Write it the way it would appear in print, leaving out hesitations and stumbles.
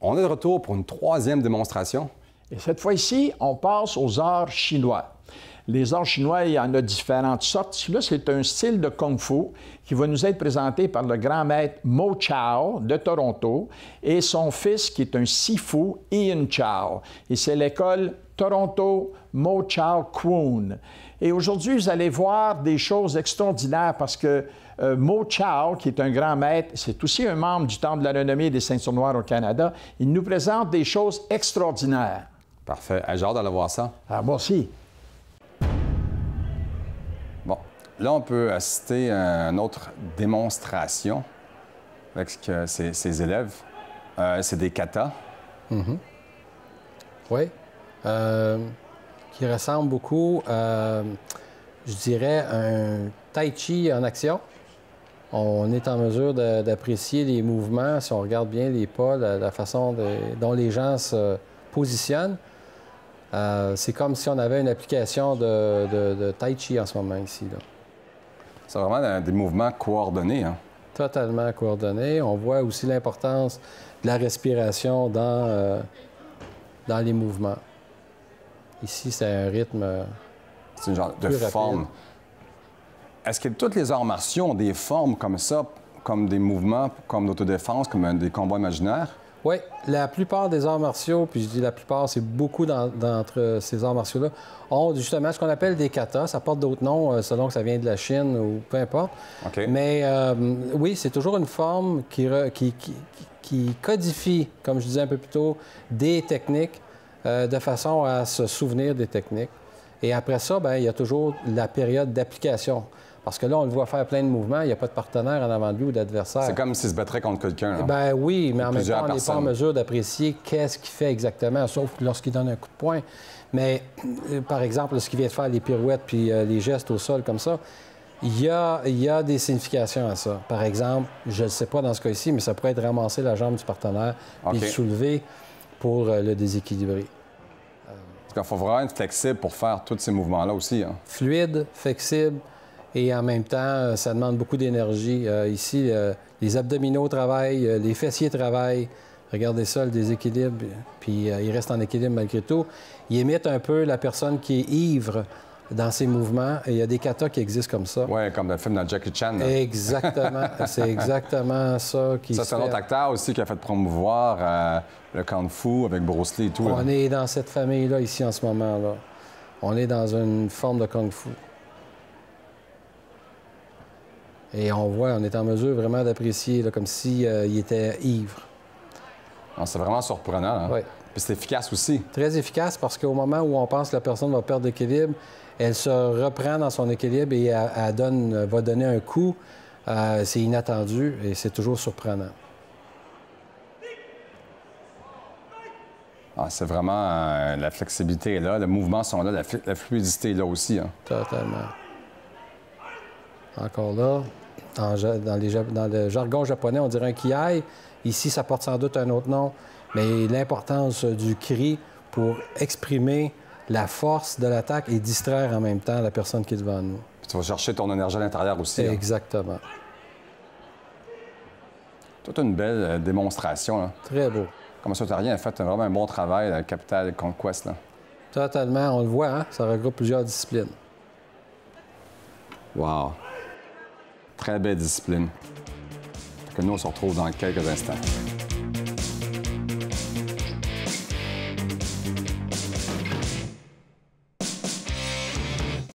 On est de retour pour une troisième démonstration. Et cette fois-ci, on passe aux arts chinois. Les arts chinois, il y en a différentes sortes. Celui-là, c'est un style de Kung Fu qui va nous être présenté par le grand maître Mo Chao de Toronto et son fils qui est un Sifu, Ian Chao. Et c'est l'école Toronto Mo Chao Kwoon. Et aujourd'hui, vous allez voir des choses extraordinaires parce que Mo Chao, qui est un grand maître, c'est aussi un membre du Temple de la renommée des Ceintures noires au Canada. Il nous présente des choses extraordinaires. Parfait. J'ai hâte d'aller voir ça. Ah, moi aussi. Bon, là, on peut assister à une autre démonstration avec ses élèves. C'est des katas. Oui. Qui ressemble beaucoup à, je dirais, un tai chi en action. On est en mesure d'apprécier les mouvements, si on regarde bien les pas, la façon dont les gens se positionnent. C'est comme si on avait une application de tai chi en ce moment ici. C'est vraiment des mouvements coordonnés. Hein? Totalement coordonnés. On voit aussi l'importance de la respiration dans les mouvements. Ici, c'est un rythme c'est une genre de plus forme. rapide. Est-ce que tous les arts martiaux ont des formes comme ça, comme des mouvements, comme l'autodéfense, comme des combats imaginaires? Oui, la plupart des arts martiaux, puis je dis la plupart, c'est beaucoup d'entre ces arts martiaux-là, ont justement ce qu'on appelle des katas. Ça porte d'autres noms selon que ça vient de la Chine ou peu importe. OK. Mais oui, c'est toujours une forme qui codifie, comme je disais un peu plus tôt, des techniques de façon à se souvenir des techniques. Et après ça, bien, il y a toujours la période d'application. Parce que là, on le voit faire plein de mouvements, il n'y a pas de partenaire en avant de lui ou d'adversaire. C'est comme s'il se battrait contre quelqu'un. Ben oui, mais en même temps, on n'est pas en personnes. mesure d'apprécier qu'est-ce qu'il fait exactement, sauf lorsqu'il donne un coup de poing. Mais, par exemple, lorsqu'il vient de faire les pirouettes puis les gestes au sol comme ça, il y a des significations à ça. Par exemple, je ne sais pas dans ce cas-ci, mais ça pourrait être ramasser la jambe du partenaire puis le soulever pour le déséquilibrer. Parce qu'il faut vraiment être flexible pour faire tous ces mouvements-là aussi. Hein? Fluide, flexible, et en même temps, ça demande beaucoup d'énergie. Ici, les abdominaux travaillent, les fessiers travaillent. Regardez ça, le déséquilibre, puis il reste en équilibre malgré tout. Il imite un peu la personne qui est ivre dans ses mouvements, et il y a des katas qui existent comme ça. Oui, comme le film de Jackie Chan. Là. Exactement. C'est exactement ça qui se fait. Ça, c'est un autre acteur aussi qui a fait promouvoir le Kung Fu avec Bruce Lee et tout. On là. est dans cette famille-là ici en ce moment-là. On est dans une forme de Kung Fu. Et on voit, on est en mesure vraiment d'apprécier, comme s'il était ivre. C'est vraiment surprenant. Hein? Oui. Puis c'est efficace aussi. Très efficace parce qu'au moment où on pense que la personne va perdre l'équilibre, elle se reprend dans son équilibre et elle va donner un coup. C'est inattendu et c'est toujours surprenant. C'est vraiment la flexibilité est là, le mouvement sont là, la fluidité est là aussi. Hein? Totalement. Encore là, dans le jargon japonais, on dirait un kiai. Ici, ça porte sans doute un autre nom, mais l'importance du cri pour exprimer la force de l'attaque et distraire en même temps la personne qui est devant nous. Puis tu vas chercher ton énergie à l'intérieur aussi. Exactement. Hein? Toute une belle démonstration. Là. Très beau. Comme ça, Ontarien a fait vraiment un bon travail, la Capital Conquest. Là. Totalement, on le voit, hein? Ça regroupe plusieurs disciplines. Wow! Très belle discipline. Que nous, on se retrouve dans quelques instants.